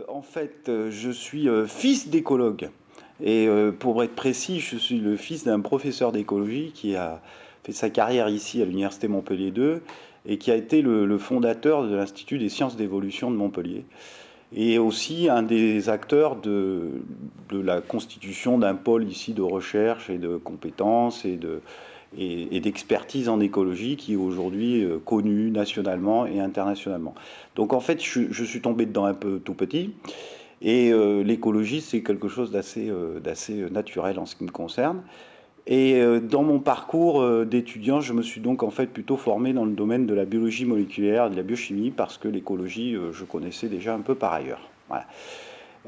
En fait, je suis fils d'écologue. Et pour être précis, je suis le fils d'un professeur d'écologie qui a fait sa carrière ici à l'Université Montpellier 2 et qui a été le fondateur de l'Institut des sciences d'évolution de Montpellier. Et aussi un des acteurs de la constitution d'un pôle ici de recherche et de compétences et d'expertise en écologie qui est aujourd'hui connu nationalement et internationalement. Donc en fait, je suis tombé dedans un peu tout petit. Et l'écologie, c'est quelque chose d'assez naturel en ce qui me concerne. Et dans mon parcours d'étudiant, je me suis donc en fait plutôt formé dans le domaine de la biologie moléculaire, de la biochimie, parce que l'écologie, je connaissais déjà un peu par ailleurs. Voilà.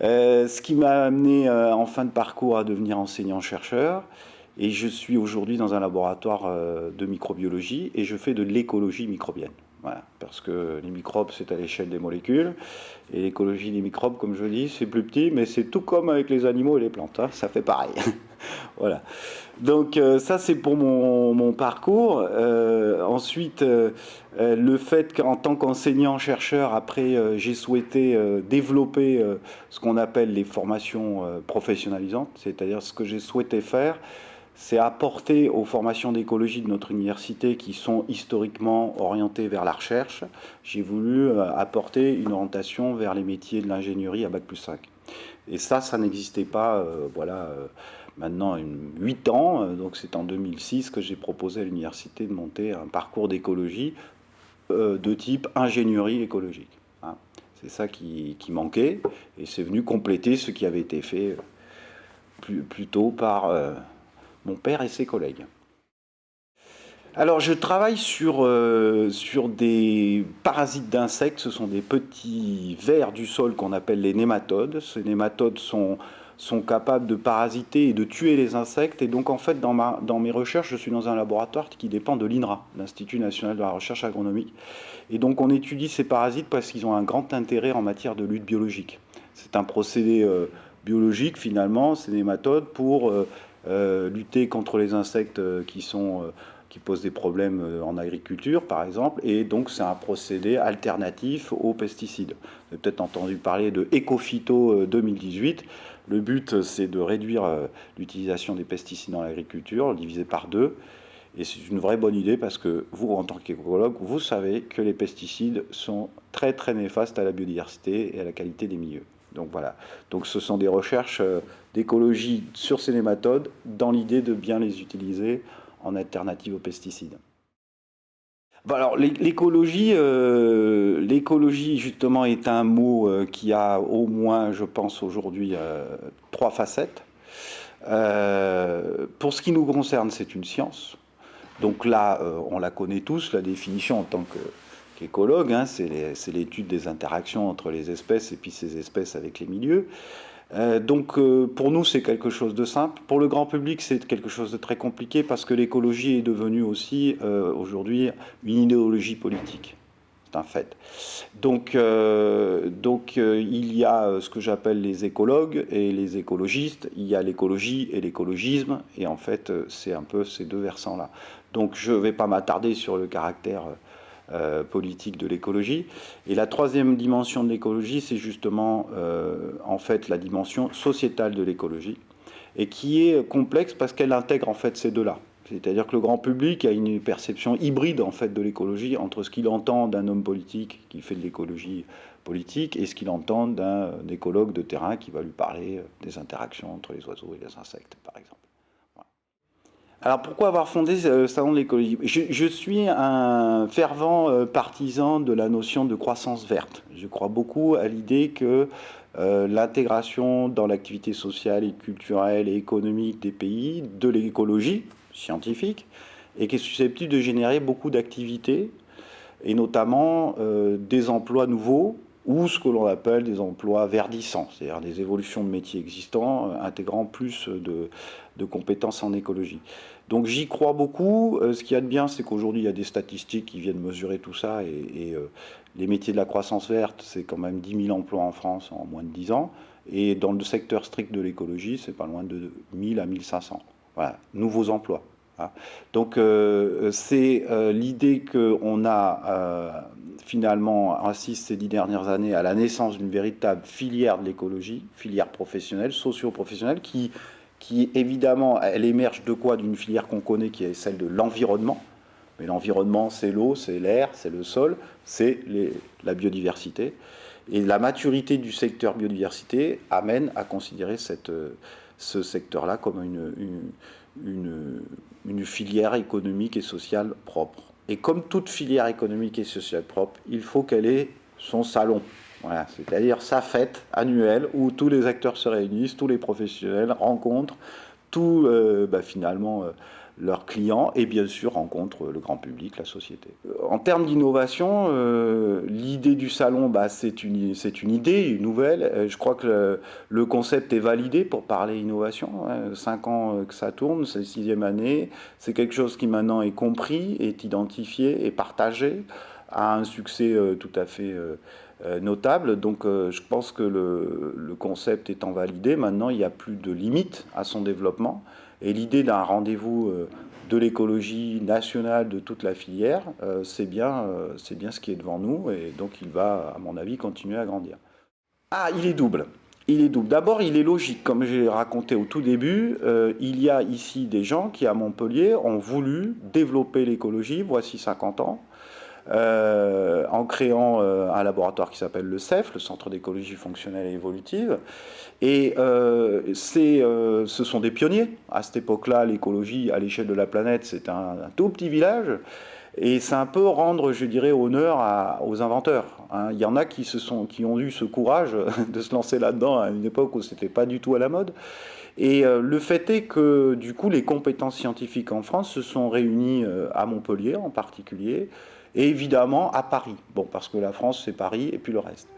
Ce qui m'a amené en fin de parcours à devenir enseignant-chercheur. Et je suis aujourd'hui dans un laboratoire de microbiologie et je fais de l'écologie microbienne. Voilà, parce que les microbes, c'est à l'échelle des molécules. Et l'écologie des microbes, comme je dis, c'est plus petit, mais c'est tout comme avec les animaux et les plantes. Hein, ça fait pareil. Voilà. Donc ça, c'est pour mon parcours. Ensuite, le fait qu'en tant qu'enseignant-chercheur, après, j'ai souhaité développer ce qu'on appelle les formations professionnalisantes, c'est-à-dire ce que j'ai souhaité faire, c'est apporter aux formations d'écologie de notre université qui sont historiquement orientées vers la recherche, j'ai voulu apporter une orientation vers les métiers de l'ingénierie à Bac+5. Et ça n'existait pas, maintenant 8 ans, donc c'est en 2006 que j'ai proposé à l'université de monter un parcours d'écologie de type ingénierie écologique. Hein. C'est ça qui manquait, et c'est venu compléter ce qui avait été fait plus tôt par mon père et ses collègues. Alors je travaille sur des parasites d'insectes, ce sont des petits vers du sol qu'on appelle les nématodes. Ces nématodes sont capables de parasiter et de tuer les insectes. Et donc en fait dans mes recherches, je suis dans un laboratoire qui dépend de l'INRA, l'Institut national de la recherche agronomique. Et donc on étudie ces parasites parce qu'ils ont un grand intérêt en matière de lutte biologique. C'est un procédé biologique finalement, ces nématodes, pour lutter contre les insectes qui posent des problèmes en agriculture, par exemple, et donc c'est un procédé alternatif aux pesticides. Vous avez peut-être entendu parler de Ecophyto 2018. Le but, c'est de réduire l'utilisation des pesticides dans l'agriculture, divisé par 2. Et c'est une vraie bonne idée parce que vous, en tant qu'écologue, vous savez que les pesticides sont très très néfastes à la biodiversité et à la qualité des milieux. Donc voilà. Donc ce sont des recherches d'écologie sur ces nématodes dans l'idée de bien les utiliser en alternative aux pesticides. Bon, alors l'écologie justement est un mot qui a au moins, je pense aujourd'hui, 3 facettes. Pour ce qui nous concerne, c'est une science. Donc là, on la connaît tous, la définition en tant qu'écologue, hein, c'est l'étude des interactions entre les espèces et puis ces espèces avec les milieux. Donc pour nous, c'est quelque chose de simple. Pour le grand public, c'est quelque chose de très compliqué parce que l'écologie est devenue aussi aujourd'hui une idéologie politique. C'est un fait. Donc il y a ce que j'appelle les écologues et les écologistes. Il y a l'écologie et l'écologisme. Et en fait, c'est un peu ces deux versants-là. Donc je ne vais pas m'attarder sur le caractère politique de l'écologie. Et la troisième dimension de l'écologie, c'est justement en fait la dimension sociétale de l'écologie, et qui est complexe parce qu'elle intègre en fait ces deux-là. C'est-à-dire que le grand public a une perception hybride en fait de l'écologie entre ce qu'il entend d'un homme politique qui fait de l'écologie politique et ce qu'il entend d'un écologue de terrain qui va lui parler des interactions entre les oiseaux et les insectes, par exemple. Alors pourquoi avoir fondé le Salon de l'écologie ? Je suis un fervent partisan de la notion de croissance verte. Je crois beaucoup à l'idée que l'intégration dans l'activité sociale et culturelle et économique des pays de l'écologie scientifique et qui est susceptible de générer beaucoup d'activités et notamment des emplois nouveaux ou ce que l'on appelle des emplois verdissants, c'est-à-dire des évolutions de métiers existants intégrant plus de compétences en écologie. Donc j'y crois beaucoup. Ce qu'il y a de bien, c'est qu'aujourd'hui, il y a des statistiques qui viennent mesurer tout ça. Et les métiers de la croissance verte, c'est quand même 10 000 emplois en France en moins de 10 ans. Et dans le secteur strict de l'écologie, c'est pas loin de 1000 à 1500. Voilà, nouveaux emplois. Hein. Donc c'est l'idée qu'on a finalement assiste ces 10 dernières années à la naissance d'une véritable filière de l'écologie, filière professionnelle, socio-professionnelle, qui évidemment, elle émerge de quoi? D'une filière qu'on connaît qui est celle de l'environnement. Mais l'environnement, c'est l'eau, c'est l'air, c'est le sol, c'est la biodiversité. Et la maturité du secteur biodiversité amène à considérer ce secteur-là comme une filière économique et sociale propre. Et comme toute filière économique et sociale propre, il faut qu'elle ait son salon. Voilà, c'est-à-dire sa fête annuelle où tous les acteurs se réunissent, tous les professionnels rencontrent tout finalement leurs clients et bien sûr rencontrent le grand public, la société. En termes d'innovation, l'idée du salon, c'est une idée nouvelle. Je crois que le concept est validé pour parler innovation. 5 ans que ça tourne, c'est la 6e année. C'est quelque chose qui maintenant est compris, est identifié, est partagé, a un succès tout à fait notable. Donc je pense que le concept étant validé, maintenant il n'y a plus de limite à son développement. Et l'idée d'un rendez-vous de l'écologie nationale de toute la filière, c'est bien ce qui est devant nous. Et donc il va, à mon avis, continuer à grandir. Ah, il est double. Il est double. D'abord, il est logique. Comme j'ai raconté au tout début, il y a ici des gens qui, à Montpellier, ont voulu développer l'écologie, voici 50 ans, en créant un laboratoire qui s'appelle le CEF, le Centre d'écologie fonctionnelle et évolutive. Et ce sont des pionniers. À cette époque-là, l'écologie à l'échelle de la planète, c'est un tout petit village. Et c'est un peu rendre, je dirais, honneur aux inventeurs. Hein. Il y en a qui ont eu ce courage de se lancer là-dedans à une époque où c'était pas du tout à la mode. Et le fait est que, du coup, les compétences scientifiques en France se sont réunies à Montpellier en particulier, et évidemment à Paris. Bon, parce que la France, c'est Paris et puis le reste.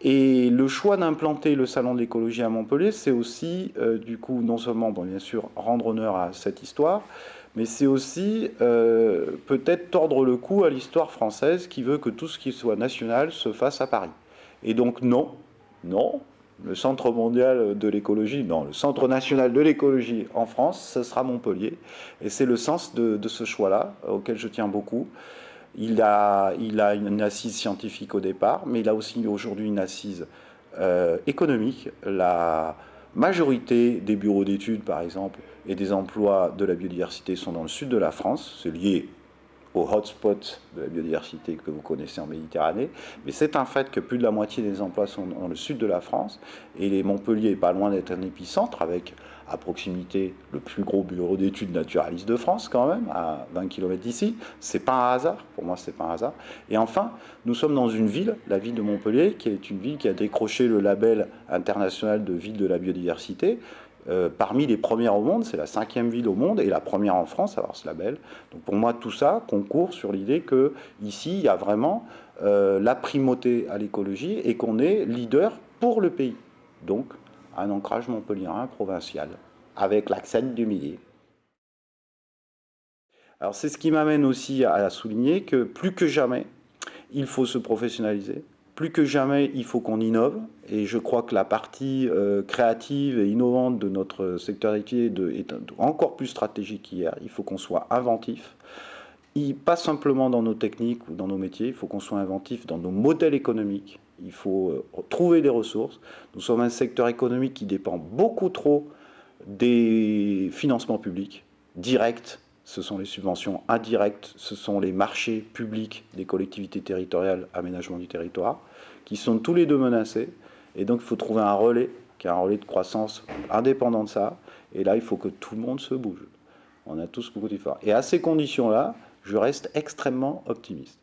Et le choix d'implanter le Salon de l'écologie à Montpellier, c'est aussi, du coup, non seulement, bon, bien sûr, rendre honneur à cette histoire, mais c'est aussi peut-être tordre le cou à l'histoire française qui veut que tout ce qui soit national se fasse à Paris. Et donc non, le Centre mondial de l'écologie, non, le Centre national de l'écologie en France, ce sera Montpellier. Et c'est le sens de ce choix-là, auquel je tiens beaucoup. Il a une assise scientifique au départ, mais il a aussi aujourd'hui une assise économique. La majorité des bureaux d'études, par exemple, et des emplois de la biodiversité sont dans le sud de la France. C'est lié au hotspot de la biodiversité que vous connaissez en Méditerranée. Mais c'est un fait que plus de la moitié des emplois sont dans le sud de la France. Et Montpellier n'est pas loin d'être un épicentre, avec à proximité le plus gros bureau d'études naturalistes de France, quand même, à 20 km d'ici. C'est pas un hasard, pour moi, c'est pas un hasard. Et enfin, nous sommes dans une ville, la ville de Montpellier, qui est une ville qui a décroché le label international de ville de la biodiversité. Parmi les premières au monde, c'est la 5e ville au monde et la première en France à avoir ce label. Donc pour moi, tout ça concourt sur l'idée qu'ici, il y a vraiment la primauté à l'écologie et qu'on est leader pour le pays. Donc un ancrage montpelliérain provincial, avec l'accent du midi. Alors c'est ce qui m'amène aussi à souligner que plus que jamais, il faut se professionnaliser. Plus que jamais, il faut qu'on innove. Et je crois que la partie créative et innovante de notre secteur d'activité est encore plus stratégique qu'hier. Il faut qu'on soit inventif. Pas simplement dans nos techniques ou dans nos métiers, il faut qu'on soit inventif dans nos modèles économiques. Il faut trouver des ressources. Nous sommes un secteur économique qui dépend beaucoup trop des financements publics, directs. Ce sont les subventions indirectes, ce sont les marchés publics des collectivités territoriales, aménagement du territoire, qui sont tous les deux menacés. Et donc il faut trouver un relais, qui est un relais de croissance indépendant de ça. Et là, il faut que tout le monde se bouge. On a tous beaucoup d'efforts. Et à ces conditions-là, je reste extrêmement optimiste.